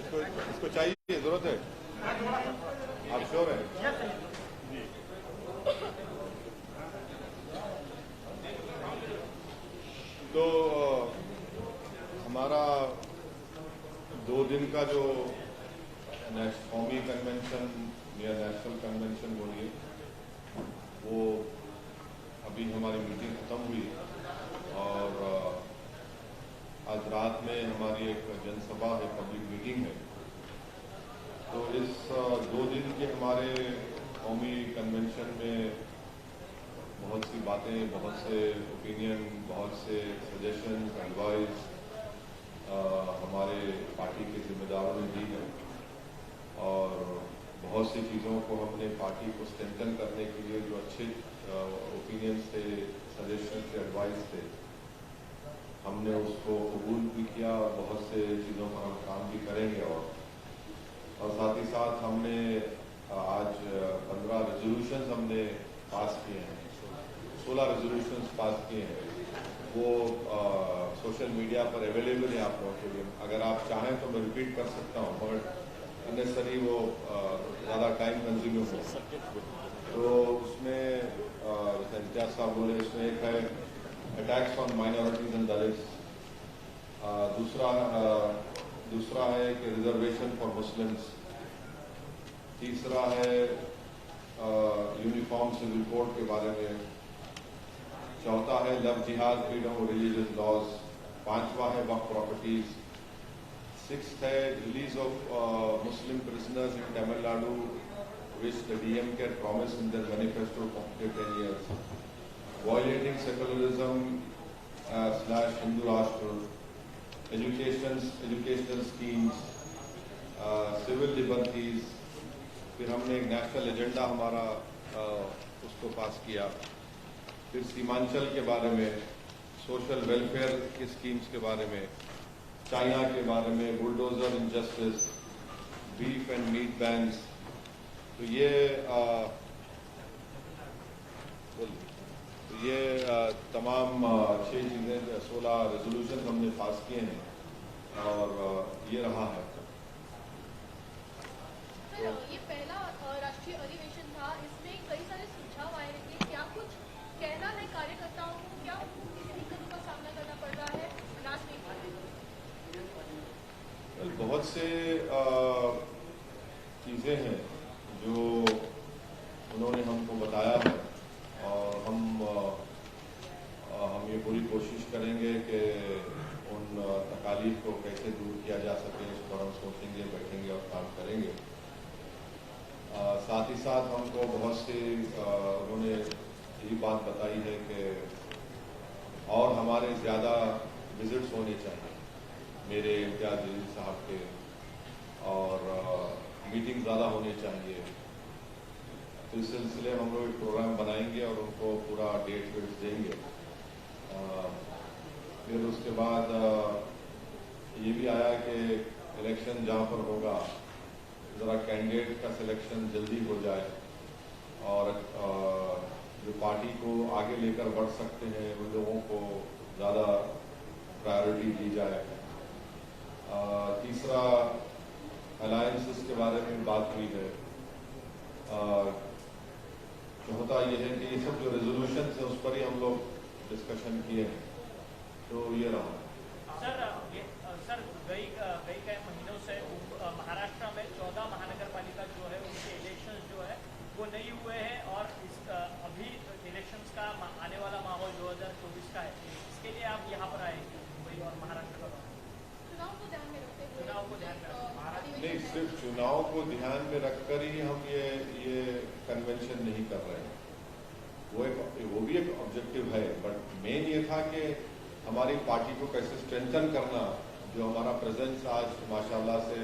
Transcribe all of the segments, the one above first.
इसको चाहिए, जरूरत है, आप श्योर हैं? तो हमारा 2 दिन का जो कौमी कन्वेंशन या नेशनल कन्वेंशन बोलिए, वो अभी हमारी मीटिंग खत्म हुई और आज रात में हमारी एक जनसभा है, पब्लिक मीटिंग है। तो इस 2 दिन के हमारे कौमी कन्वेंशन में बहुत सी बातें, बहुत से ओपिनियन, बहुत से सजेशन, एडवाइस हमारे पार्टी के जिम्मेदारों ने दी है और बहुत सी चीज़ों को हमने पार्टी को स्ट्रेंथन करने के लिए जो अच्छे ओपिनियंस थे, सजेशन थे, एडवाइस थे, हमने उसको कबूल भी किया और बहुत से चीज़ों पर हम काम भी करेंगे। और साथ ही साथ हमने आज 15 रेजोल्यूशंस हमने पास किए हैं, 16 रेजोल्यूशंस पास किए हैं। वो सोशल मीडिया पर अवेलेबल है आप लोगों के लिए। अगर आप चाहें तो मैं रिपीट कर सकता हूँ, मगर अननेसेसरी वो ज़्यादा टाइम कंज्यूमिंग हो। तो उसमें इम्तियाज साहब बोले, उसमें एक है attacks on minorities and Dalits, दूसरा है कि रिजर्वेशन फॉर मुस्लिम्स, तीसरा है यूनिफॉर्म सिविल कोड के बारे में, चौथा है लव जिहाद, फ्रीडम ऑफ रिलीजियस लॉज, पांचवा है वक्फ प्रॉपर्टीज, 6th है release of Muslim prisoners in Tamil Nadu which the DMK had promised in their manifesto for 10 years, violating secularism / Hindu Rashtra, educational schemes, civil liberties। फिर हमने एक नेशनल एजेंडा हमारा उसको पास किया। फिर सीमांचल के बारे में, सोशल वेलफेयर की स्कीम्स के बारे में, चाइना के बारे में, bulldozer injustice, beef and meat bans. तो ये तमाम 6 चीज़ें, 16 रेजोल्यूशन हमने पास किए हैं और ये रहा है। तो ये पहला राष्ट्रीय अधिवेशन था, इसमें कई सारे सुझाव आए थे। क्या कुछ कहना है कार्यकर्ताओं को, क्या किसी दिक्कतों का सामना करना पड़ रहा है अनाज नहीं पाने? बहुत से चीज़ें हैं जो उन्होंने हमको बताया है और हम ये पूरी कोशिश करेंगे कि उन तकालीफ को कैसे दूर किया जा सके, इस पर हम सोचेंगे, बैठेंगे और काम करेंगे। साथ ही साथ हमको बहुत सी उन्होंने यही बात बताई है कि और हमारे ज़्यादा विजिट्स होने चाहिए, मेरे इम्तियाज जलील साहब के, और मीटिंग ज़्यादा होने चाहिए। तो इस सिलसिले में हम लोग एक प्रोग्राम बनाएंगे और उनको पूरा डेट वेट देंगे। फिर उसके बाद ये भी आया कि इलेक्शन जहाँ पर होगा ज़रा कैंडिडेट का सिलेक्शन जल्दी हो जाए और जो पार्टी को आगे लेकर बढ़ सकते हैं उन लोगों को ज़्यादा प्रायोरिटी दी जाए। तीसरा अलायंसेस के बारे में बात हुई है। चौथा ये है कि ये सब जो रेजोल्यूशन है उस पर ही हम लोग डिस्कशन किए हैं। तो ये रहा सर कई महीनों से महाराष्ट्र में 14 महानगर पालिका जो है उनके इलेक्शंस जो है वो नहीं हुए हैं और अभी इलेक्शंस का आने वाला माहौल 2024 का है। इसके लिए आप यहाँ पर आएंगे मुंबई और महाराष्ट्र का चुनाव को ध्यान में रखते हुए? चुनाव को ध्यान में रखते नहीं, सिर्फ चुनाव को ध्यान में रखकर ही हम ये कन्वेंशन नहीं कर रहे हैं। वो भी एक ऑब्जेक्टिव है, बट मेन ये था कि हमारी पार्टी को कैसे स्ट्रेंथन करना। जो हमारा प्रेजेंस आज माशाल्लाह से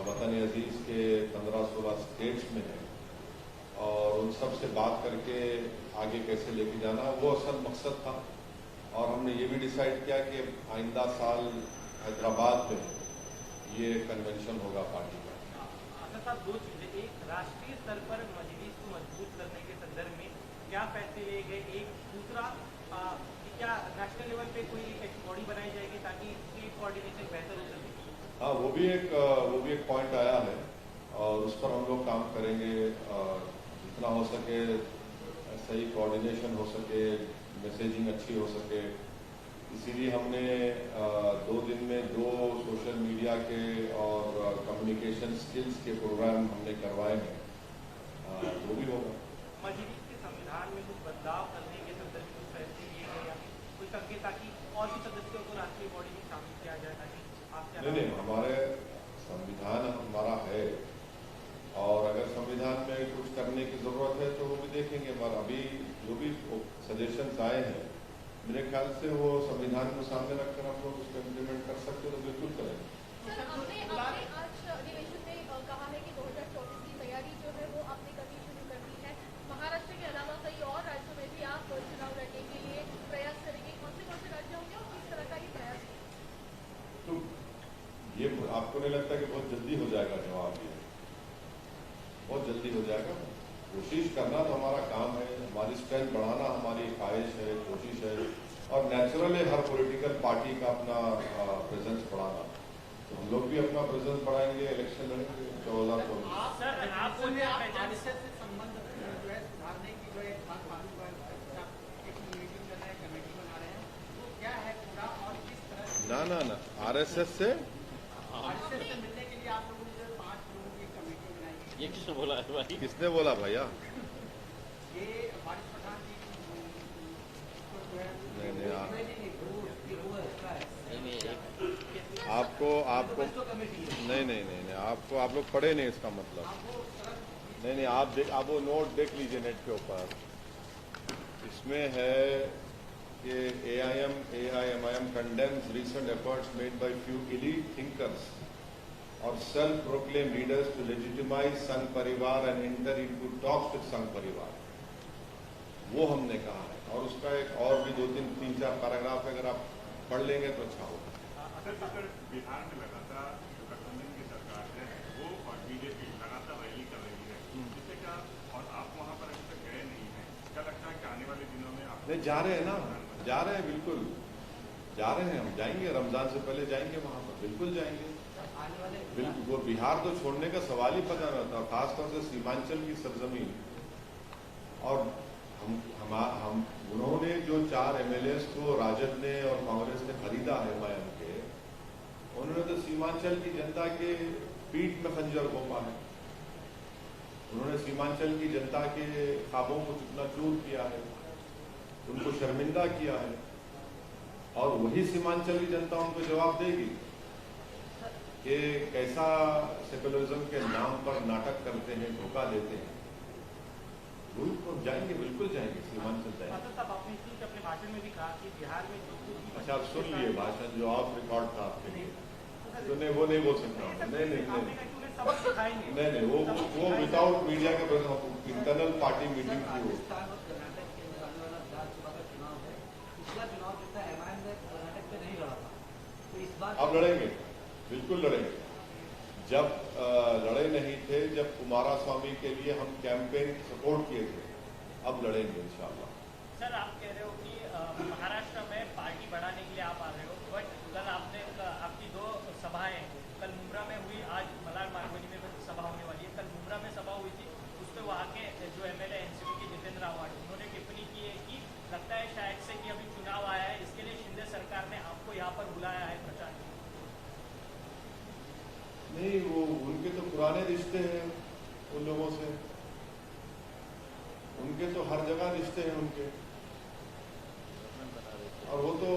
वतन अजीज के 15-16 स्टेट्स में है और उन सब से बात करके आगे कैसे लेके जाना, वो असल मकसद था। और हमने ये भी डिसाइड किया कि आइंदा साल हैदराबाद में ये कन्वेंशन होगा पार्टी का। अच्छा साहब, 2 चीजें, एक राष्ट्रीय स्तर पर मजलिस को मजबूत करने के संदर्भ में क्या फैसले लिए गए, एक दूसरा क्या नेशनल लेवल पे कोई एक बॉडी बनाई जाएगी ताकि स्टेट कोऑर्डिनेशन बेहतर हो सके? हाँ, वो भी एक पॉइंट आया है और उस पर हम लोग काम करेंगे। जितना हो सके सही कोऑर्डिनेशन हो सके, मैसेजिंग अच्छी हो सके, इसीलिए हमने 2 दिन में 2 सोशल मीडिया के और कम्युनिकेशन स्किल्स के प्रोग्राम हमने करवाए हैं। वो भी होगा। मजलिस के संविधान में कुछ बदलाव करने के संदर्भ में कुछ फैसले लिए गए या कोई संकेत ताकि और भी सदस्यों को राष्ट्रीय बॉडी में शामिल किया जाए, ताकि आप क्या नहीं, हमारे संविधान हमारा है और अगर संविधान में कुछ करने की जरूरत है तो वो भी देखेंगे। पर अभी जो भी सजेशंस आए हैं, मेरे ख्याल से वो संविधान को सामने रखकर हम लोग उसको इम्प्लीमेंट कर सकते हो तो बिल्कुल करेंगे। सर, आपने आज अधिवेशन में कहा है कि 2024 की तैयारी जो है वो आपने करनी शुरू कर दी है। महाराष्ट्र के अलावा कई और राज्यों में भी आप चुनाव लड़ने के लिए प्रयास करेंगे। कौन से राज्य होंगे और किस तरह का ये प्रयास है? तो ये आपको नहीं लगता कि बहुत जल्दी हो जाएगा? जवाब ये बहुत जल्दी हो जाएगा। कोशिश करना तो हमारा काम है, हमारी स्ट्रेंथ बढ़ाना हमारी ख्वाहिश है, कोशिश है और नेचुरल है हर पॉलिटिकल पार्टी का अपना प्रेजेंस बढ़ाना। तो हम लोग भी अपना प्रेजेंस बढ़ाएंगे, इलेक्शन लड़ेंगे 2014 में। ना आरएसएस से मिलने के लिए आप लोगों ने 5 लोगों की कमेटी बनाई, ये किसने बोला है भाई? किसने बोला भैया? ये वारिस पठान जी आपको नहीं, आप लोग पढ़े नहीं, इसका मतलब नहीं, आप वो नोट देख लीजिए नेट के ऊपर। इसमें है कि AIMIM condemns recent efforts made by few elite thinkers or self-proclaimed leaders to legitimize संघ परिवार and enter into talks with संघ परिवार। वो हमने कहा है और उसका एक और भी 2-3-4 पैराग्राफ अगर आप पढ़ लेंगे तो अच्छा होगा। बिहार में लगातार जो गठबंधन की सरकार है वो और बीजेपी लगातार रैली कर रही है, जिससे क्या, और आप वहाँ पर अभी तक गए नहीं हैं, क्या लगता है कि आने वाले दिनों में आप? नहीं, जा रहे हैं ना, जा रहे हैं, बिल्कुल जा रहे हैं। हम जाएंगे, रमजान से पहले जाएंगे वहाँ पर, बिल्कुल जाएंगे। बिल्कुल, वो बिहार तो छोड़ने का सवाल ही पैदा नहीं होता, खासतौर से सीमांचल की सरजमीन। और हम उन्होंने जो 4 MLAs को राजद ने और कांग्रेस ने खरीदा है MIM के, उन्होंने तो सीमांचल की जनता के पीठ में खंजर घोंपा है। उन्होंने सीमांचल की जनता के ख्वाबों को चूकना चूर किया है, उनको शर्मिंदा किया है और वही सीमांचल की जनता उनको जवाब देगी कि कैसा सेकुलरिज्म के नाम पर नाटक करते हैं, धोखा देते हैं। बिल्कुल जाएंगे, बिल्कुल जाएंगे, सीमांचल जाएंगे। आपने अपने भाषण में भी कहा कि बिहार में अच्छा, आप सुन लिए भाषण जो ऑफ रिकॉर्ड था आपके लिए, तो नहीं, वो नहीं बोल सकता हूँ। नहीं, वो विदाउट मीडिया के इंटरनल पार्टी मीटिंग थी वो। अब लड़ेंगे, बिल्कुल लड़ेंगे। जब लड़े नहीं थे, जब कुमारस्वामी के लिए हम कैंपेन सपोर्ट किए थे, अब लड़ेंगे इंशाल्लाह। सर, आप कह रहे हो कि महाराष्ट्र में पार्टी बढ़ाने के लिए आप आ रहे हो, बट कल आपकी 2 सभाएं कल मुंब्रा में हुई, आज मलाड मार्गोनी में सभा होने वाली है। कल मुंब्रा में सभा हुई थी, उस पर वहाँ के जो MLA NCP के जितेंद्र आव्हाड, उन्होंने टिप्पणी की है कि लगता है शायद से कि अभी चुनाव आया है, इसके लिए शिंदे सरकार ने आपको यहाँ पर बुलाया है प्रचार। नहीं, वो उनके तो पुराने रिश्ते हैं उन लोगों से, उनके तो हर जगह रिश्ते हैं उनके, और वो तो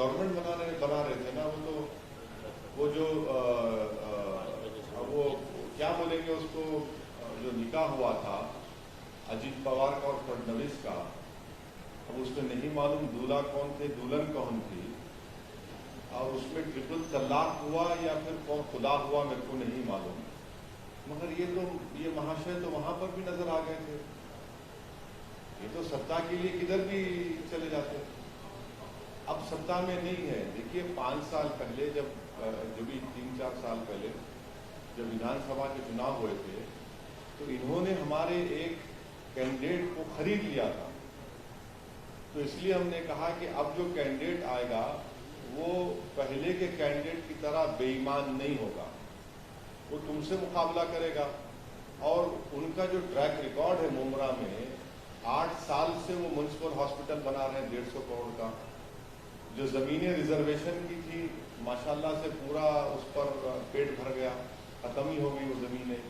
गवर्नमेंट बना रहे थे ना। वो जो वो क्या बोलेंगे उसको, जो निकाह हुआ था अजीत पवार का और फडणवीस का, अब उसमें नहीं मालूम दूल्हा कौन थे, दुल्हन कौन थी, और उसमें ट्रिपल तलाक हुआ या फिर कौन खुदा हुआ, मेरे को नहीं मालूम। मगर ये महाशय तो वहां पर भी नजर आ गए थे। ये तो सत्ता के लिए किधर भी चले जाते, अब सत्ता में नहीं है। देखिए, 5 साल पहले जब भी 3-4 साल पहले जब विधानसभा के चुनाव हुए थे, तो इन्होंने हमारे एक कैंडिडेट को खरीद लिया था। तो इसलिए हमने कहा कि अब जो कैंडिडेट आएगा वो पहले के कैंडिडेट की तरह बेईमान नहीं होगा। वो तुमसे मुकाबला करेगा। और उनका जो ट्रैक रिकॉर्ड है मुमरा में, 8 साल से वो म्युनिसिपल हॉस्पिटल बना रहे हैं 150 करोड़ का। जो जमीनें रिजर्वेशन की थी, माशाल्लाह से पूरा उस पर पेट भर गया, खत्म ही हो गई वो जमीनें।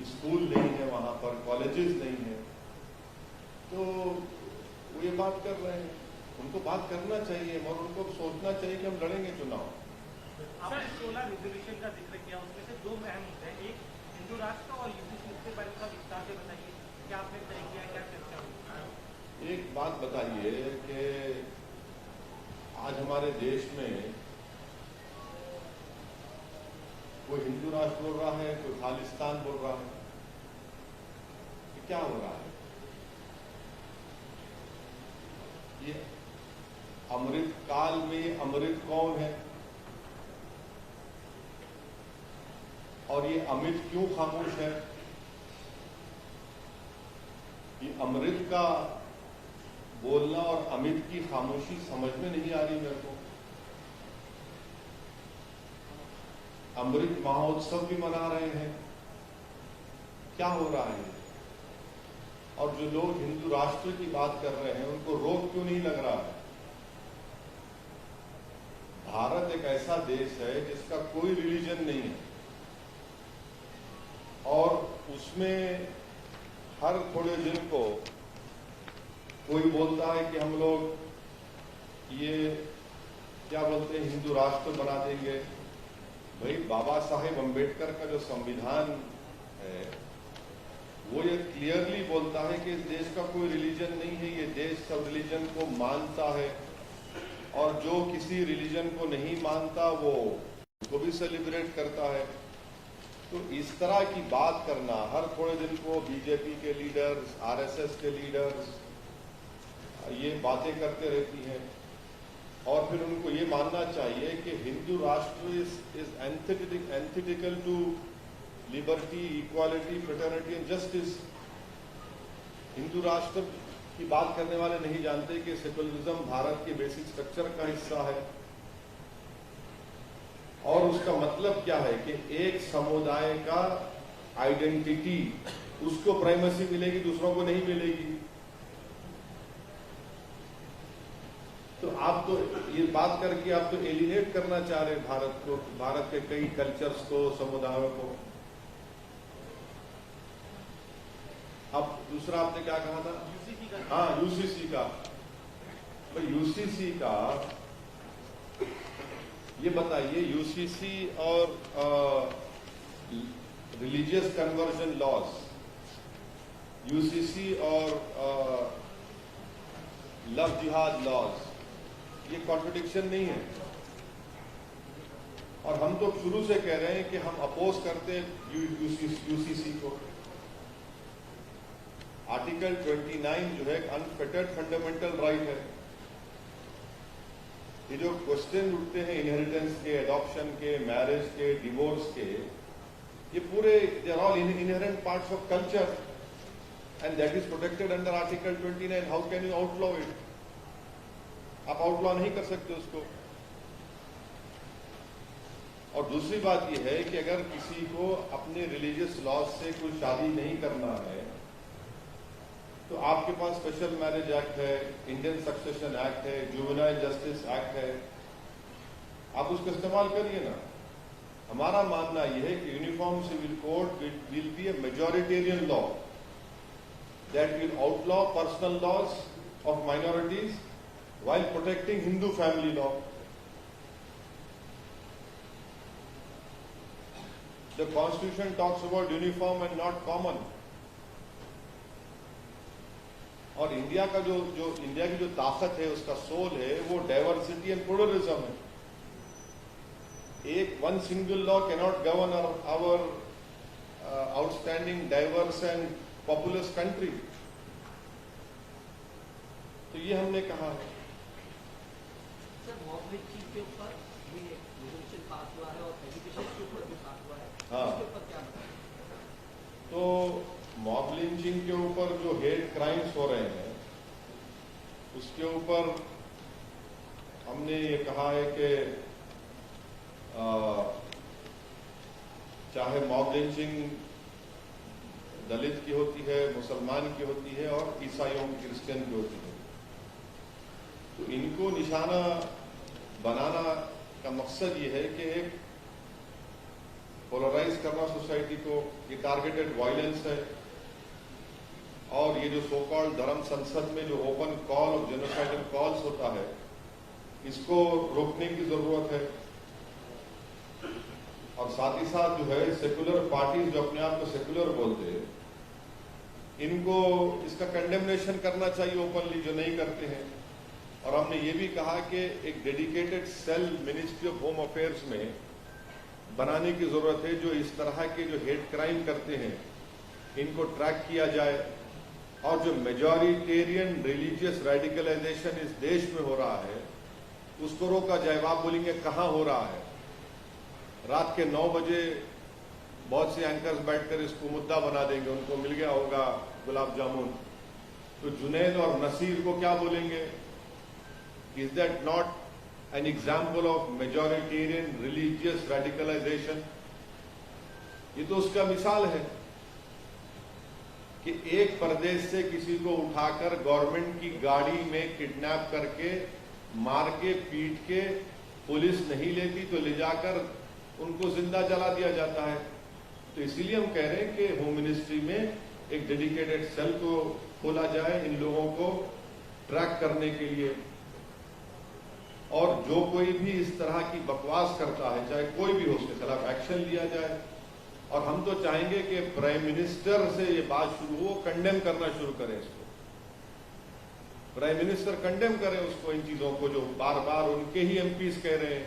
स्कूल नहीं है वहां पर, कॉलेजेस नहीं है। तो वो ये बात कर रहे हैं, उनको बात करना चाहिए और उनको सोचना चाहिए कि हम लड़ेंगे चुनाव। आपने 16 रिजर्वेशन का जिक्र किया, उसमें से 2 अहम मुद्दे हैं, एक हिंदू राष्ट्र और यूपीसी। इसके बारे में थोड़ा विस्तार से बताइए, क्या आपने तय किया, क्या चर्चा हुई? एक बात बताइए कि आज हमारे देश में कोई हिंदू राष्ट्र बोल रहा है, कोई खालिस्तान बोल रहा है, ये क्या हो रहा है? ये अमृत काल में अमृत कौन है और ये अमित क्यों खामोश है? ये अमृत का बोलना और अमित की खामोशी समझ में नहीं आ रही मेरे को। अमृत महोत्सव भी मना रहे हैं, क्या हो रहा है? और जो लोग हिंदू राष्ट्र की बात कर रहे हैं उनको रोक क्यों नहीं लग रहा है? भारत एक ऐसा देश है जिसका कोई रिलीजन नहीं है और उसमें हर थोड़े दिन को कोई बोलता है कि हम लोग ये क्या बोलते हैं, हिंदू राष्ट्र बना देंगे। भाई बाबा साहेब अम्बेडकर का जो संविधान है वो ये क्लियरली बोलता है कि इस देश का कोई रिलीजन नहीं है, ये देश सब रिलीजन को मानता है और जो किसी रिलीजन को नहीं मानता वो उसको भी सेलिब्रेट करता है। तो इस तरह की बात करना हर थोड़े दिन को बीजेपी के लीडर्स, आरएसएस के लीडर्स ये बातें करते रहती हैं और फिर उनको ये मानना चाहिए कि हिंदू राष्ट्र is antithetical to liberty, equality, fraternity and justice. Hindu राष्ट्र की बात करने वाले नहीं जानते कि सेकुलरिज्म भारत के बेसिक स्ट्रक्चर का हिस्सा है और उसका मतलब क्या है कि एक समुदाय का आइडेंटिटी उसको प्राइमेसी मिलेगी, दूसरों को नहीं मिलेगी। तो आप तो ये बात करके आप तो एलिनेट करना चाह रहे भारत को, भारत के कई कल्चर्स को, समुदायों को। अब दूसरा आपने क्या कहा था? यूसीसी का। हाँ, यूसीसी का। तो यूसीसी का ये बताइए, यूसीसी और रिलीजियस कन्वर्जन लॉज, यूसीसी और लव जिहाद लॉज, ये कॉन्ट्रडिक्शन नहीं है। और हम तो शुरू से कह रहे हैं कि हम अपोज करते हैं यूसीसी को। आर्टिकल 29 जो है अनफेटर्ड फंडामेंटल राइट है। ये जो क्वेश्चन उठते हैं इनहेरिटेंस के, एडॉप्शन के, मैरिज के, डिवोर्स के, ये पूरे they are all inherent parts of culture and that is protected under article 29। How can you outlaw it? आप आउटलॉ नहीं कर सकते उसको। और दूसरी बात यह है कि अगर किसी को अपने रिलीजियस लॉज से कोई शादी नहीं करना है तो आपके पास स्पेशल मैरिज एक्ट है, इंडियन सक्सेशन एक्ट है, जुवेनाइल जस्टिस एक्ट है, आप उसका इस्तेमाल करिए ना। हमारा मानना यह है कि uniform civil code will be a majoritarian law that will outlaw personal laws of minorities while protecting Hindu family law. The Constitution talks about uniform and not common. और इंडिया का जो इंडिया की जो ताकत है, उसका सोल है, वो डाइवर्सिटी एंड प्लुरलिज्म है। एक one single law cannot govern our outstanding diverse and populous country. तो ये हमने कहा है। सर, मॉब लिंचिंग के ऊपर भी रेजोल्यूशन पास हुआ है और एजुकेशन के ऊपर भी पास हुआ है, हाँ। इसके ऊपर क्या बताएं? तो मॉब लिंचिंग के ऊपर जो हेट क्राइम्स हो रहे हैं उसके ऊपर हमने हमने ये कहा है कि चाहे मॉब लिंचिंग दलित की होती है, मुसलमान की होती है और ईसाइयों की, क्रिश्चियन की होती है, तो इनको निशाना बनाना का मकसद ये है कि एक पोलराइज करना सोसाइटी को, ये टारगेटेड वायलेंस है। और ये जो सो कॉल्ड धर्म संसद में जो ओपन कॉल और जेनोसाइडल कॉल्स होता है, इसको रोकने की जरूरत है। और साथ ही साथ जो है सेकुलर पार्टीज जो अपने आप को सेकुलर बोलते हैं, इनको इसका कंडेमनेशन करना चाहिए ओपनली, जो नहीं करते हैं। और हमने ये भी कहा कि एक dedicated cell ministry of home affairs में बनाने की जरूरत है, जो इस तरह के जो हेट क्राइम करते हैं इनको ट्रैक किया जाए। और जो मेजॉरिटेरियन रिलीजियस रेडिकलाइजेशन इस देश में हो रहा है उसको रोका जाए। आप बोलेंगे कहाँ हो रहा है? रात के 9 बजे बहुत से एंकर्स बैठकर इसको मुद्दा बना देंगे, उनको मिल गया होगा गुलाब जामुन, तो जुनैद और नसीर को क्या बोलेंगे? Is that not an example of majoritarian religious radicalisation? ये तो उसका मिसाल है कि एक प्रदेश से किसी को उठाकर गवर्नमेंट की गाड़ी में किडनैप करके मार के पीट के पुलिस नहीं लेती तो ले जाकर उनको जिंदा जला दिया जाता है। तो इसीलिए हम कह रहे हैं कि होम मिनिस्ट्री में एक डेडिकेटेड सेल को खोला जाए इन लोगों को ट्रैक करने के लिए। और जो कोई भी इस तरह की बकवास करता है, चाहे कोई भी हो, उसके खिलाफ एक्शन लिया जाए। और हम तो चाहेंगे कि प्राइम मिनिस्टर से ये बात शुरू हो, कंडेम करना शुरू करें इसको। प्राइम मिनिस्टर कंडेम करें उसको, इन चीजों को जो बार बार उनके ही एमपीज कह रहे हैं।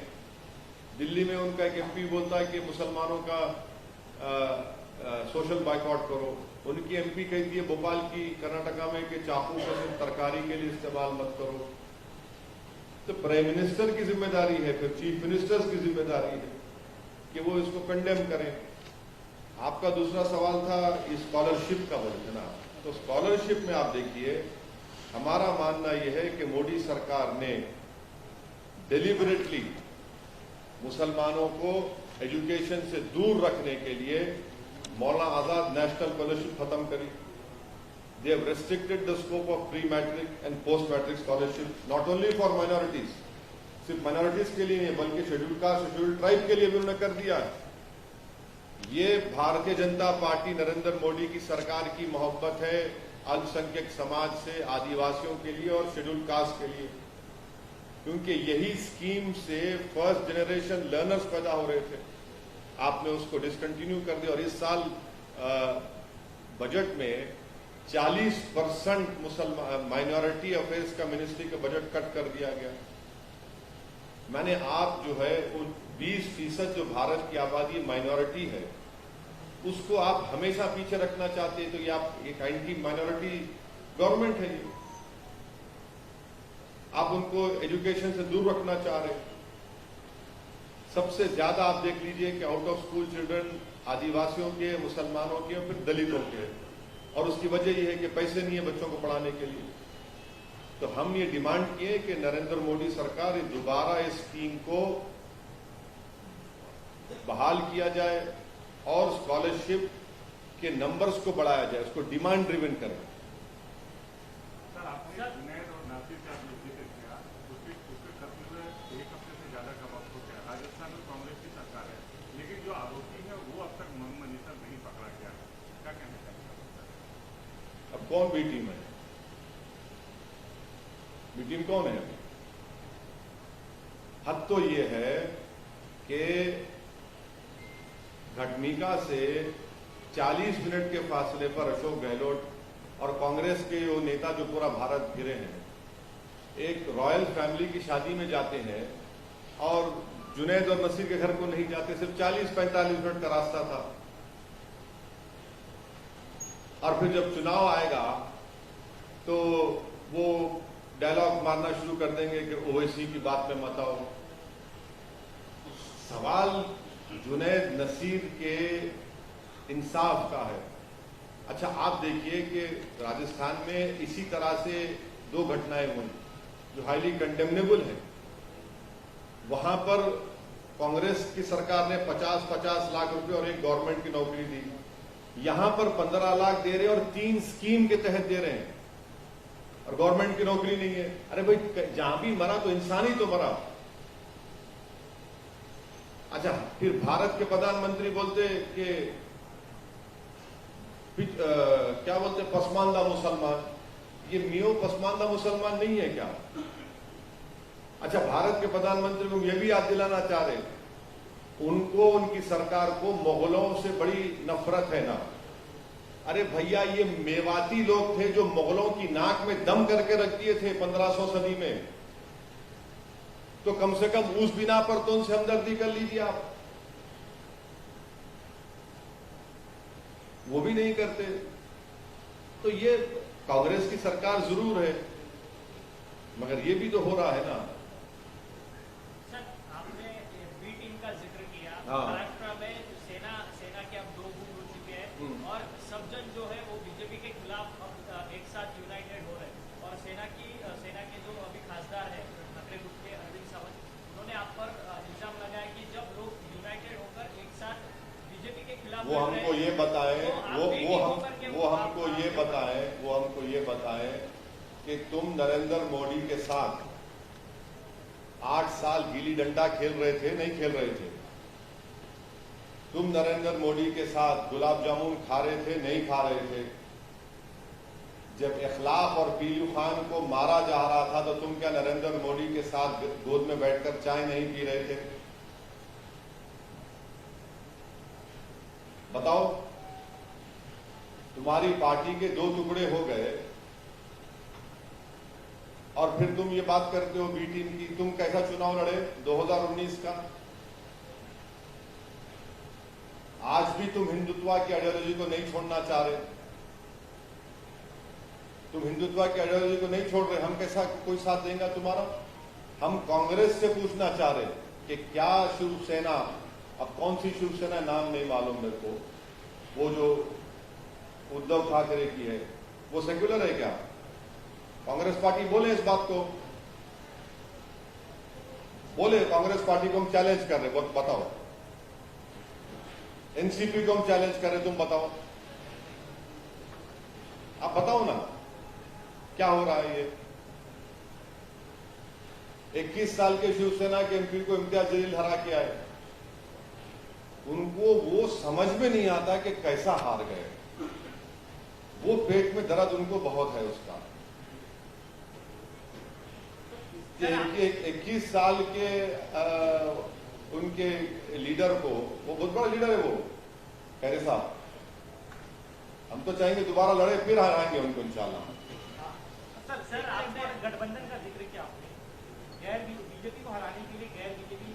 दिल्ली में उनका एक एमपी बोलता है कि मुसलमानों का सोशल बाइकआउट करो, उनकी एमपी कहती है भोपाल की, कर्नाटका में कि चाकू को सिर्फ तरकारी के लिए इस्तेमाल मत करो। तो प्राइम मिनिस्टर की जिम्मेदारी है, फिर चीफ मिनिस्टर्स की जिम्मेदारी है कि वो इसको कंडेम करें। आपका दूसरा सवाल था स्कॉलरशिप का बोलना। तो स्कॉलरशिप में आप देखिए, हमारा मानना यह है कि मोदी सरकार ने डिलिबरेटली मुसलमानों को एजुकेशन से दूर रखने के लिए मौलाना आजाद नेशनल स्कॉलरशिप खत्म करी। They have restricted the scope of pre matric and post matric scholarship, not only for minorities, सिर्फ माइनॉरिटीज के लिए नहीं बल्कि शेड्यूल्ड कास्ट, शेड्यूल्ड ट्राइब के लिए भी उन्होंने कर दिया है। ये भारतीय जनता पार्टी नरेंद्र मोदी की सरकार की मोहब्बत है अल्पसंख्यक समाज से, आदिवासियों के लिए और शेड्यूल्ड कास्ट के लिए, क्योंकि यही स्कीम से फर्स्ट जनरेशन लर्नर्स पैदा हो रहे थे। आपने उसको डिसकंटिन्यू कर दिया और इस साल बजट में 40% मुसलमान माइनॉरिटी अफेयर्स का मिनिस्ट्री का बजट कट कर दिया गया। मैंने आप जो है उन 20% जो भारत की आबादी माइनॉरिटी है उसको आप हमेशा पीछे रखना चाहते हैं, तो ये आप एक एंटी माइनॉरिटी गवर्नमेंट है। ये आप उनको एजुकेशन से दूर रखना चाह रहे हैं। सबसे ज्यादा आप देख लीजिए कि आउट ऑफ स्कूल चिल्ड्रन आदिवासियों के, मुसलमानों के और फिर दलितों के, और उसकी वजह यह है कि पैसे नहीं है बच्चों को पढ़ाने के लिए। तो हम ये डिमांड किए कि नरेंद्र मोदी सरकार दोबारा इस स्कीम को बहाल किया जाए और स्कॉलरशिप के नंबर्स को बढ़ाया जाए, उसको डिमांड ड्रिवन करें। सर, आपने जुनैद और नासिर का जो जिक्र किया, उसके कत्ल में 1 हफ्ते से ज्यादा का वक्त हो गया। राजस्थान में कांग्रेस की सरकार है, लेकिन जो आरोपी है वो अब तक मनीषा नहीं पकड़ा गया है। क्या कहना चाहिए? अब कौन बी टीम है? बी टीम कौन है? हद तो ये है कि घटनिका से 40 मिनट के फासले पर अशोक गहलोत और कांग्रेस के वो नेता जो पूरा भारत घिरे हैं, एक रॉयल फैमिली की शादी में जाते हैं और जुनैद और नसीर के घर को नहीं जाते। सिर्फ 40-45 मिनट का रास्ता था। और फिर जब चुनाव आएगा तो वो डायलॉग मारना शुरू कर देंगे कि ओवैसी की बात में मत आओ। सवाल जुनैद नसीर के इंसाफ का है। अच्छा, आप देखिए कि राजस्थान में इसी तरह से 2 घटनाएं हुई जो हाईली कंडेमनेबल है। वहां पर कांग्रेस की सरकार ने 50-50 लाख रुपए और एक गवर्नमेंट की नौकरी दी। यहां पर 15 लाख दे रहे हैं और 3 स्कीम के तहत दे रहे हैं और गवर्नमेंट की नौकरी नहीं है। अरे भाई, जहां भी मरा तो इंसान ही तो मरा। अच्छा, फिर भारत के प्रधानमंत्री बोलते कि क्या बोलते, पसमानदा मुसलमान। ये मियो पसमानदा मुसलमान नहीं है क्या? अच्छा, भारत के प्रधानमंत्री को यह भी याद दिलाना चाह रहे, उनको, उनकी सरकार को मुगलों से बड़ी नफरत है ना। अरे भैया, ये मेवाती लोग थे जो मुगलों की नाक में दम करके रख दिए थे 1500 सदी में। तो कम से कम उस बिना पर तो उनसे हमदर्दी कर लीजिए आप। वो भी नहीं करते। तो ये कांग्रेस की सरकार जरूर है, मगर ये भी तो हो रहा है ना। सर, आपने बी टीम का जिक्र किया। हाँ। महाराष्ट्र में सेना के अब 2 गुट हो चुके हैं और सब जन जो है वो बीजेपी के खिलाफ अब एक साथ यूनाइटेड हो रहे हैं। और सेना के जो अभी खासदार है ठाकरे गुट के अरविंद सावंत, उन्होंने आप पर इल्जाम लगाया कि जब लोग यूनाइटेड होकर एक साथ बीजेपी के खिलाफ वो हमको ये बताएं, तो वो हमको ये बताएं कि तुम नरेंद्र मोदी के साथ 8 साल गिल्ली डंडा खेल रहे थे, नहीं खेल रहे थे? तुम नरेंद्र मोदी के साथ गुलाब जामुन खा रहे थे, नहीं खा रहे थे? जब इखलाफ और पीयू खान को मारा जा रहा था तो तुम क्या नरेंद्र मोदी के साथ गोद में बैठकर चाय नहीं पी रहे थे? बताओ। तुम्हारी पार्टी के 2 टुकड़े हो गए और फिर तुम ये बात करते हो बी टीम की। तुम कैसा चुनाव लड़े 2019 का? आज भी तुम हिंदुत्व की आइडियोलॉजी को नहीं छोड़ना चाह रहे। तुम हिंदुत्व की आइडियोलॉजी को नहीं छोड़ रहे, हम कैसा कोई साथ देंगे तुम्हारा? हम कांग्रेस से पूछना चाह रहे कि क्या शिवसेना, अब कौन सी शिवसेना, नाम नहीं मालूम मेरे को, वो जो उद्धव ठाकरे की है, वो सेक्युलर है क्या? कांग्रेस पार्टी बोले इस बात को, बोले कांग्रेस पार्टी को हम चैलेंज कर रहे, बताओ। एनसीपी को हम चैलेंज कर रहे, तुम बताओ। आप बताओ ना क्या हो रहा है। ये 21 साल के शिवसेना के एमपी को इम्तियाज जलील हरा के आए, उनको वो समझ में नहीं आता कि कैसा हार गए। वो पेट में दर्द उनको बहुत है उसका। 21 साल के उनके लीडर को, वो बहुत बड़ा लीडर है वो खैरे साहब, हम तो चाहेंगे दोबारा लड़े, फिर हराएंगे उनको इंशाल्लाह। सर, आपने गठबंधन का जिक्र किया, आपने बीजेपी को हराने के लिए गैर बीजेपी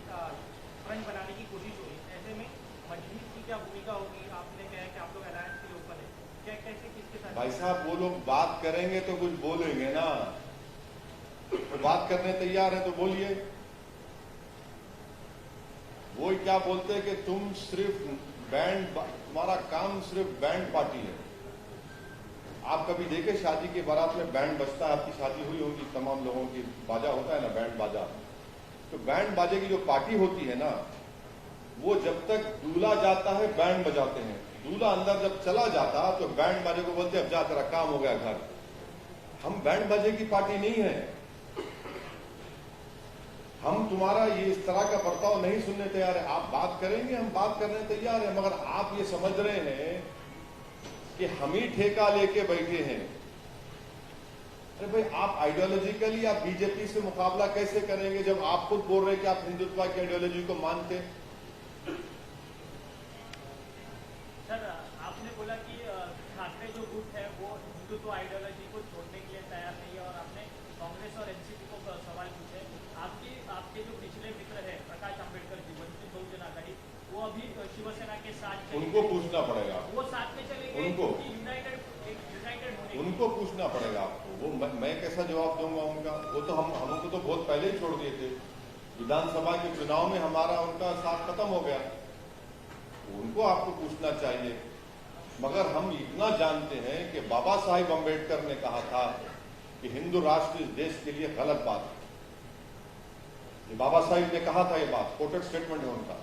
फ्रंट बनाने की कोशिश हुई। ऐसे में मजलिस की क्या भूमिका होगी? आपने कहा कि आप लोग अलायंस के लिए ऊपर है, क्या कैसे किसके साथ? भाई साहब, वो लोग बात करेंगे तो कुछ बोलेंगे ना, तो बात करने तैयार है तो बोलिए। वो क्या बोलते हैं कि तुम सिर्फ बैंड, तुम्हारा काम सिर्फ बैंड पार्टी है। आप कभी देखे शादी के बारात में बैंड बजता है? आपकी शादी हुई होगी, तमाम लोगों की बाजा होता है ना, बैंड बाजा। तो बैंड बाजे की जो पार्टी होती है ना, वो जब तक दूल्हा जाता है बैंड बजाते हैं, दूल्हा अंदर जब चला जाता तो बैंड बाजे को बोलते अब जा तेरा काम हो गया घर। हम बैंड बाजे की पार्टी नहीं है। हम तुम्हारा ये इस तरह का बर्ताव नहीं सुनने तैयार है। आप बात करेंगे, हम बात करने तैयार है, मगर आप ये समझ रहे हैं कि हम ही ठेका लेके बैठे हैं। अरे भाई, आप आइडियोलॉजिकली आप बीजेपी से मुकाबला कैसे करेंगे जब आप खुद बोल रहे हैं कि आप हिंदुत्व की आइडियोलॉजी को मानते? सर, आपने बोला कि ठाकरे जो गुट है वो हिंदुत्व आइडियोलॉजी को छोड़ने के लिए तैयार नहीं है और आपने कांग्रेस और एनसीपी को सवाल पूछे। आपके जो पिछले मित्र है प्रकाश आंबेडकर जी, वंचित बहुजन आघाड़ी, वो अभी शिवसेना के साथ, उनको पूछना पड़ेगा, वो साथ में चले गए, उनको यूनाइटेड होने, उनको पूछना पड़ेगा आपको। वो मैं कैसा जवाब दूंगा उनका? वो तो हमको तो बहुत पहले ही छोड़ दिए थे। विधानसभा के चुनाव में हमारा उनका साथ खत्म हो गया। उनको आपको पूछना चाहिए। मगर हम इतना जानते हैं कि बाबा साहिब अम्बेडकर ने कहा था कि हिंदू राष्ट्र इस देश के लिए गलत बात है। ये बाबा साहिब ने कहा था, ये बात कोटेड स्टेटमेंट है उनका,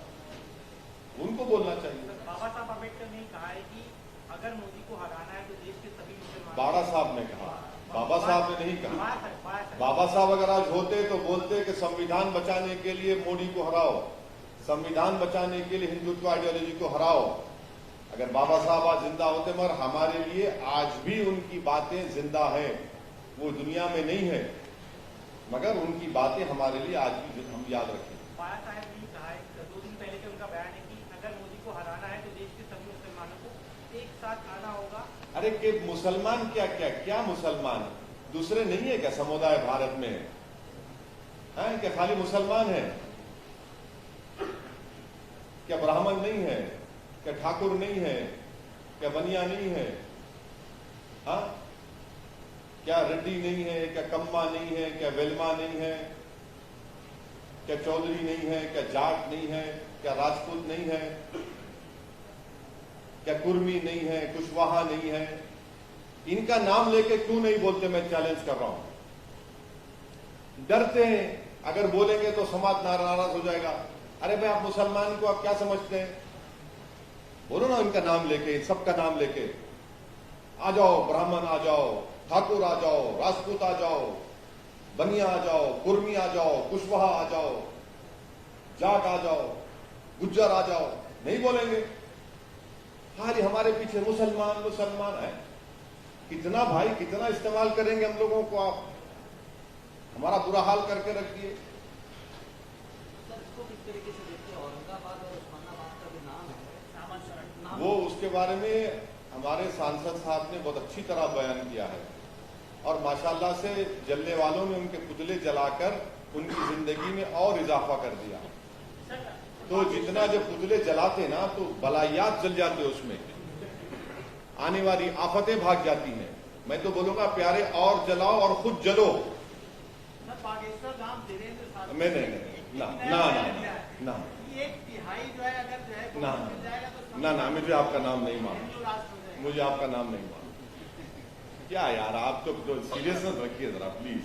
उनको बोलना चाहिए। बाबा साहब अम्बेडकर ने कहा है कि अगर मोदी को हराना है तो देश के सभी मुसलमान। बाबा साहब ने कहा, बाबा साहब ने नहीं कहा। बाबा साहब अगर आज होते तो बोलते कि संविधान बचाने के लिए मोदी को हराओ, संविधान बचाने के लिए हिंदुत्व आइडियोलॉजी को हराओ। अगर बाबा साहब आज जिंदा होते, मगर हमारे लिए आज भी उनकी बातें जिंदा हैं। वो दुनिया में नहीं है, मगर उनकी बातें हमारे लिए आज भी हम याद रखें। बाबा साहब ने कहा है, 2 दिन पहले के उनका बयान है कि अगर मोदी को हराना है तो देश के सभी मुसलमानों को एक साथ आना होगा। अरे के मुसलमान क्या क्या क्या मुसलमान दूसरे नहीं है क्या समुदाय भारत में है? क्या खाली मुसलमान है? क्या ब्राह्मण नहीं है? क्या ठाकुर नहीं है? क्या बनिया नहीं है? हाँ, क्या रेड्डी नहीं है? क्या कम्मा नहीं है? क्या वेलमा नहीं है? क्या चौधरी नहीं है? क्या जाट नहीं है? क्या राजपूत नहीं है? क्या कुर्मी नहीं है? कुशवाहा नहीं है? इनका नाम लेके क्यों नहीं बोलते? मैं चैलेंज कर रहा हूं। डरते हैं, अगर बोलेंगे तो समाज नाराज हो जाएगा। अरे भाई, आप मुसलमान को आप क्या समझते हैं? बोलो ना इनका नाम लेके, इन सबका नाम लेके आ जाओ। ब्राह्मण आ जाओ, ठाकुर आ जाओ, राजपूत आ जाओ, बनिया आ जाओ, कुर्मी आ जाओ, कुशवाहा आ जाओ, जाट आ जाओ, गुज्जर आ जाओ। नहीं बोलेंगे, खाली हमारे पीछे मुसलमान मुसलमान है। कितना भाई, कितना इस्तेमाल करेंगे हम लोगों को? आप हमारा बुरा हाल करके रख दिए। सर, इसको किस तरीके से देखते हैं? औरंगाबाद और उस्मानाबाद का जो नाम है, वो उसके बारे में हमारे सांसद साहब ने बहुत अच्छी तरह बयान किया है, और माशाल्लाह से जलने वालों ने उनके पुतले जलाकर उनकी जिंदगी में और इजाफा कर दिया। तो जितना जब पुतले जलाते ना तो बलायात जल जाते, उसमें आने वाली आफतें भाग जाती हैं। मैं तो बोलूंगा प्यारे, और जलाओ और खुद जलो। बागेश्वर धाम धीरेन्द्र मैं नहीं ना ना ना ना एक तिहाई जो है, अगर जो है ना मिल जाएगा तो ना ना, मुझे आपका नाम नहीं मालूम, हिंदू राष्ट्र हो जाएगा। मुझे आपका नाम नहीं मालूम। क्या यार, आप तो सीरियसनेस रखिए जरा प्लीज।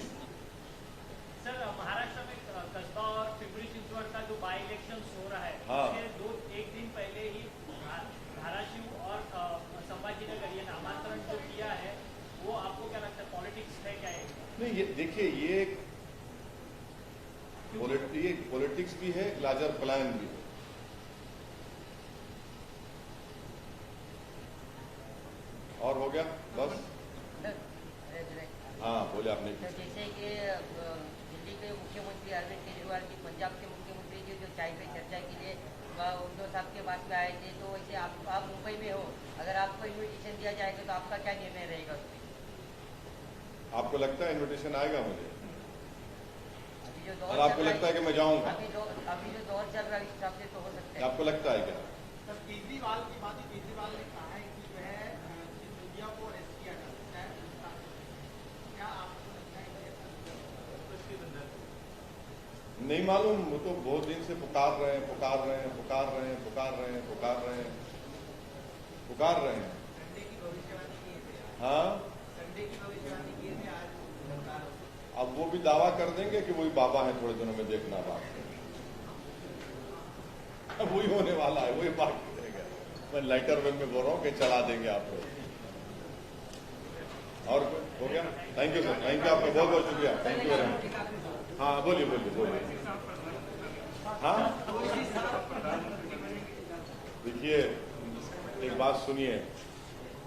सर, महाराष्ट्र में कस्बा और पिंपरी चिंचवड का जो बाई इलेक्शन हो रहा है, हाँ। उसके एक दिन पहले ही धाराशिव और संभाजीनगर ये नामांतरण जो किया है, वो आपको क्या लगता है पॉलिटिक्स है क्या? नहीं, ये देखिए, ये पॉलिटिक्स भी है, लार्जर प्लान भी है। और हो गया बस? हाँ, बोले आपने। तो जैसे कि दिल्ली के मुख्यमंत्री अरविंद केजरीवाल जी पंजाब के मुख्यमंत्री जी जो चाय पे चर्चा के लिए उद्धव साहब के पास में आए थे, तो वैसे आप मुंबई में हो, अगर आपको इन्विटेशन दिया जाएगा तो आपका क्या निर्णय रहेगा उसमें? आपको लगता है इन्विटेशन आएगा मुझे? अभी जो और आपको लगता है कि मैं जाऊंगा? अभी जो दौर चल रहा है, इस हिसाब से तो हो सकता है। आपको लगता है क्या? सर, केजरीवाल की बात, केजरीवाल ने कहा है कि जो है सिंधिया को अरेस्ट किया जा सकता है। क्या आपको लगता है कि नहीं मालूम। वो तो बहुत दिन से पुकार रहे हैं, पुकार रहे हैं, पुकार रहे हैं, पुकार रहे हैं, पुकार रहे हैं, पुकार रहे हैं। संडे की भविष्यवाणी किए थे? हाँ, संडे की भविष्यवाणी किए थे आज। अब वो भी दावा कर देंगे कि वही बाबा है, थोड़े दिनों में देखना बात। अब वही होने वाला है, वही बात रहेगा। मैं लाइटर वेल में बोल रहा हूँ कि चला देंगे आप लोग। और हो गया? Thank you sir, thank you, आपका बहुत बहुत शुक्रिया, थैंक यू वेरी मच। हाँ, बोलिए बोलिए बोलिए। हाँ, देखिए, एक बात सुनिए,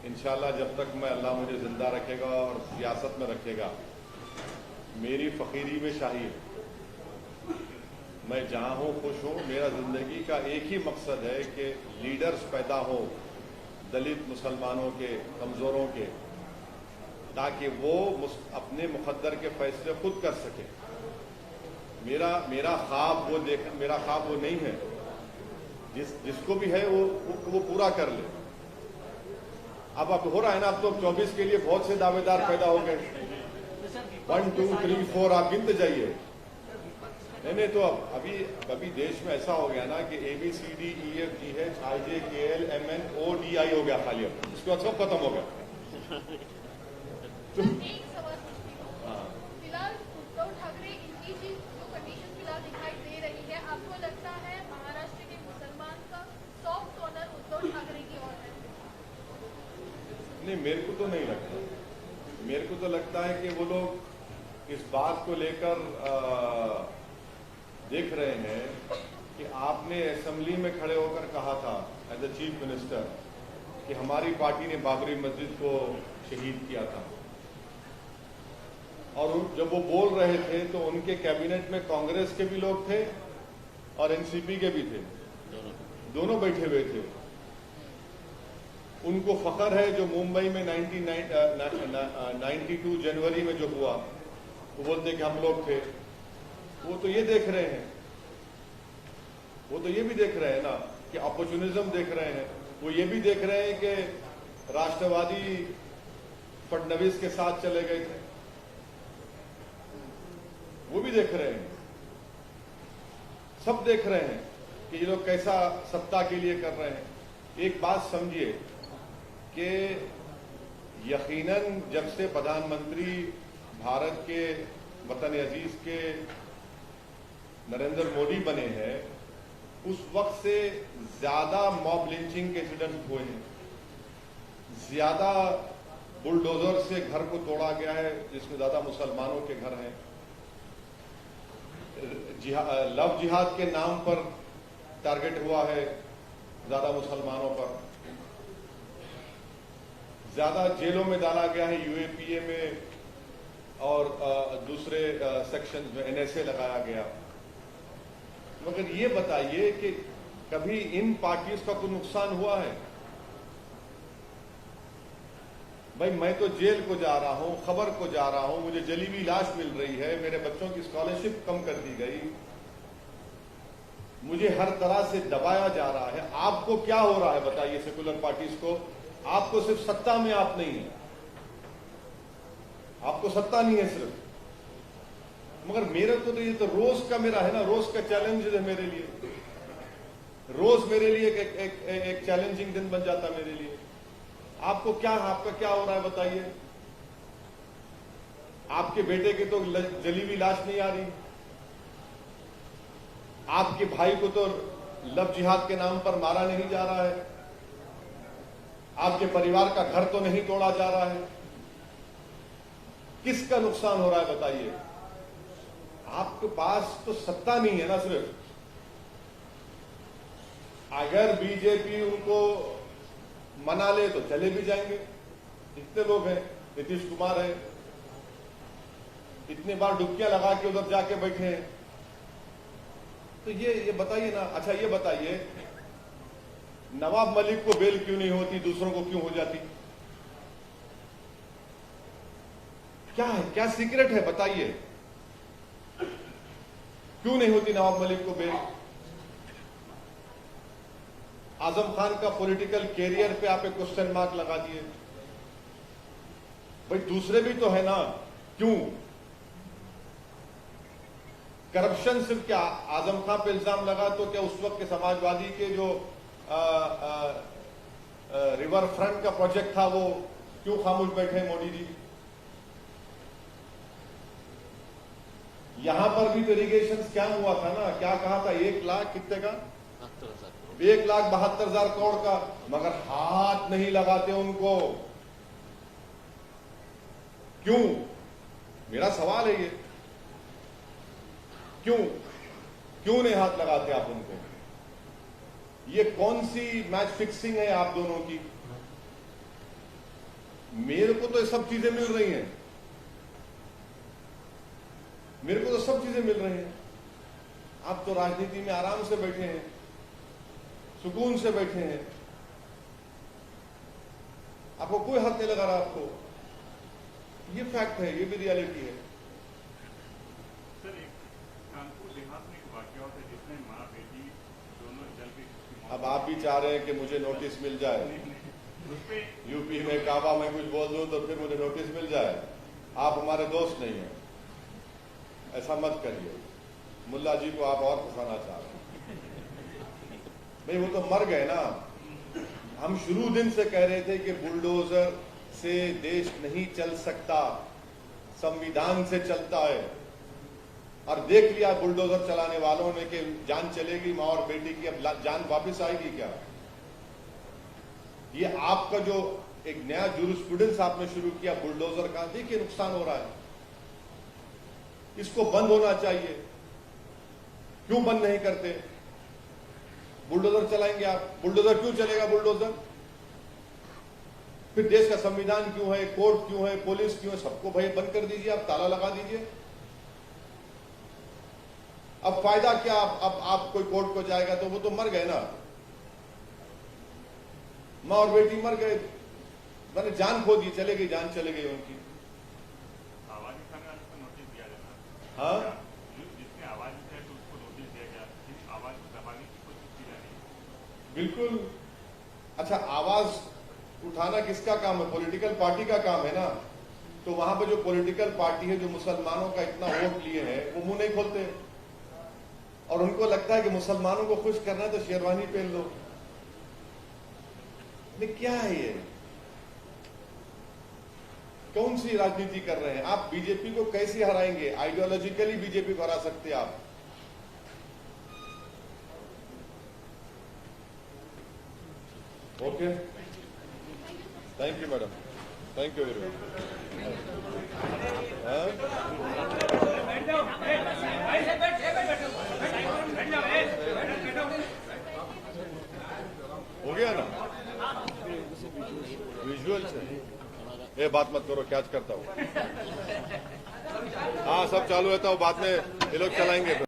इंशाल्लाह जब तक मैं, अल्लाह मुझे जिंदा रखेगा और सियासत में रखेगा, मेरी फकीरी में शाही है। मैं जहाँ हूँ खुश हूँ। मेरा जिंदगी का एक ही मकसद है कि लीडर्स पैदा हो दलित मुसलमानों के, कमज़ोरों के, ताकि वो अपने मुकद्दर के फैसले खुद कर सके। मेरा ख्वाब वो नहीं है। जिसको भी है वो पूरा कर ले। अब हो रहा है ना, अब तो 24 के लिए बहुत से दावेदार पैदा हो गए। 1 2 3 4 आप गिनते जाइए। नहीं तो अभी देश में ऐसा हो गया ना कि ABCD EF GH IJ KL MN ODI हो गया खाली। अब इसके बाद सब खत्म हो गया। एक सवाल पूछती हूँ, फिलहाल उद्धव ठाकरे इनकी जो कंडीशन फिलहाल दिखाई नहीं, मेरे को तो नहीं लगता। मेरे को तो लगता है कि वो लोग इस बात को लेकर देख रहे हैं कि आपने असेंबली में खड़े होकर कहा था एज ए चीफ मिनिस्टर कि हमारी पार्टी ने बाबरी मस्जिद को शहीद किया था, और जब वो बोल रहे थे तो उनके कैबिनेट में कांग्रेस के भी लोग थे और एनसीपी के भी थे, दोनों बैठे हुए थे। उनको फख्र है जो मुंबई में 92 जनवरी में जो हुआ, वो बोलते कि हम लोग थे। वो तो ये देख रहे हैं, वो तो ये भी देख रहे हैं ना कि अपॉर्चुनिज्म देख रहे हैं। वो ये भी देख रहे हैं कि राष्ट्रवादी फडणवीस के साथ चले गए थे, वो भी देख रहे हैं। सब देख रहे हैं कि ये लोग कैसा सत्ता के लिए कर रहे हैं। एक बात समझिए कि यकीनन जब से प्रधानमंत्री भारत के वतन अजीज के नरेंद्र मोदी बने हैं, उस वक्त से ज्यादा मॉब लिंचिंग के इंसिडेंट हुए हैं, ज्यादा बुलडोजर से घर को तोड़ा गया है जिसमें ज्यादा मुसलमानों के घर हैं, लव जिहाद के नाम पर टारगेट हुआ है ज्यादा मुसलमानों पर, ज्यादा जेलों में डाला गया है यूएपीए में और दूसरे सेक्शन में एनएसए लगाया गया। मगर ये बताइए कि कभी इन पार्टीज का कोई नुकसान हुआ है? भाई मैं तो जेल को जा रहा हूं, खबर को जा रहा हूं, मुझे जली हुई लाश मिल रही है, मेरे बच्चों की स्कॉलरशिप कम कर दी गई, मुझे हर तरह से दबाया जा रहा है। आपको क्या हो रहा है बताइए सेकुलर पार्टीज को? आपको सिर्फ सत्ता में आप नहीं है, आपको सत्ता नहीं है सिर्फ, मगर मेरे को तो ये तो रोज का मेरा है ना, रोज का चैलेंज है मेरे लिए। रोज मेरे लिए एक चैलेंजिंग दिन बन जाता मेरे लिए। आपको क्या, आपका क्या हो रहा है बताइए? आपके बेटे की तो जली हुई लाश नहीं आ रही, आपके भाई को तो लव जिहाद के नाम पर मारा नहीं जा रहा है, आपके परिवार का घर तो नहीं तोड़ा जा रहा है। किसका नुकसान हो रहा है बताइए? आपके पास तो सत्ता नहीं है ना सिर्फ। अगर बीजेपी उनको मना ले तो चले भी जाएंगे, इतने लोग हैं, नीतीश कुमार है, इतने बार डुबकियां लगा के उधर जाके बैठे हैं। तो ये बताइए ना। अच्छा ये बताइए, नवाब मलिक को बेल क्यों नहीं होती, दूसरों को क्यों हो जाती? क्या है, क्या सीक्रेट है बताइए? क्यों नहीं होती नवाब मलिक को बेल? आजम खान का पॉलिटिकल कैरियर पे आप एक क्वेश्चन मार्क लगा दिए। भाई दूसरे भी तो है ना, क्यों? करप्शन सिर्फ क्या आजम खान पे इल्जाम लगा तो क्या उस वक्त के समाजवादी के जो रिवर फ्रंट का प्रोजेक्ट था वो क्यों खामोश बैठे मोदी जी? यहां पर भी तो इरिगेशन स्कैम हुआ था ना, क्या कहा था? 1 लाख कितने का? 1,72,000 करोड़ का, मगर हाथ नहीं लगाते उनको। क्यों? मेरा सवाल है ये, क्यों नहीं हाथ लगाते आप उनको? ये कौन सी मैच फिक्सिंग है आप दोनों की? मेरे को तो ये सब चीजें मिल रही हैं, मेरे को तो सब चीजें मिल रही हैं। आप तो राजनीति में आराम से बैठे हैं, सुकून से बैठे हैं, आपको कोई हाथ नहीं लगा रहा आपको। ये फैक्ट है, ये भी रियलिटी है। सर एक कानपुर देहात में एक वाकया होता है जिसमें माँ बेटी दोनों जल के। अब आप भी चाह रहे हैं कि मुझे नोटिस मिल जाए, यूपी में काबा में कुछ बोल दूं तो फिर मुझे नोटिस मिल जाए। आप हमारे दोस्त नहीं हैं, ऐसा मत करिए। मुल्ला जी को आप और फंसाना चाह रहे हैं। भाई वो तो मर गए ना। हम शुरू दिन से कह रहे थे कि बुलडोजर से देश नहीं चल सकता, संविधान से चलता है। और देख लिया बुलडोजर चलाने वालों ने कि जान चलेगी मां और बेटी की, अब जान वापस आएगी क्या? ये आपका जो एक नया जूरिस्प्रूडेंस आपने शुरू किया बुलडोजर का। देखिए नुकसान हो रहा है, इसको बंद होना चाहिए। क्यों बंद नहीं करते? बुलडोजर चलाएंगे आप, बुलडोजर क्यों चलेगा? बुलडोजर फिर देश का संविधान क्यों है, कोर्ट क्यों है, पुलिस क्यों है? सबको भाई बंद कर दीजिए, आप ताला लगा दीजिए। अब फायदा क्या? अब आप कोई कोर्ट को जाएगा तो वो तो मर गए ना, मां और बेटी मर गए, मैंने जान खो दी, चले गई, जान चले गई उनकी। आवाज उठाने वाले को नोटिस दिया जाना। हाँ, जिसने आवाज उठाई तो उसको नोटिस दिया गया, लेकिन आवाज दबाने की कोशिश की जा रही है। बिल्कुल। अच्छा, आवाज उठाना किसका काम है? पॉलिटिकल पार्टी का काम है ना। तो वहां पे जो पॉलिटिकल पार्टी है, जो मुसलमानों का इतना वोट लिए हैं, वो मुंह नहीं खोलते और उनको लगता है कि मुसलमानों को खुश करना है तो शेरवानी पहन लो। क्या है ये? कौन सी राजनीति कर रहे हैं आप? बीजेपी को कैसे हराएंगे? आइडियोलॉजिकली बीजेपी को हरा सकते हैं आप। Okay, thank you madam, thank you very much. हो गया ना? विजुअल से ये बात मत करो, कैच करता हूँ। हाँ, सब चालू रहता हूँ, बाद में ये लोग चलाएंगे।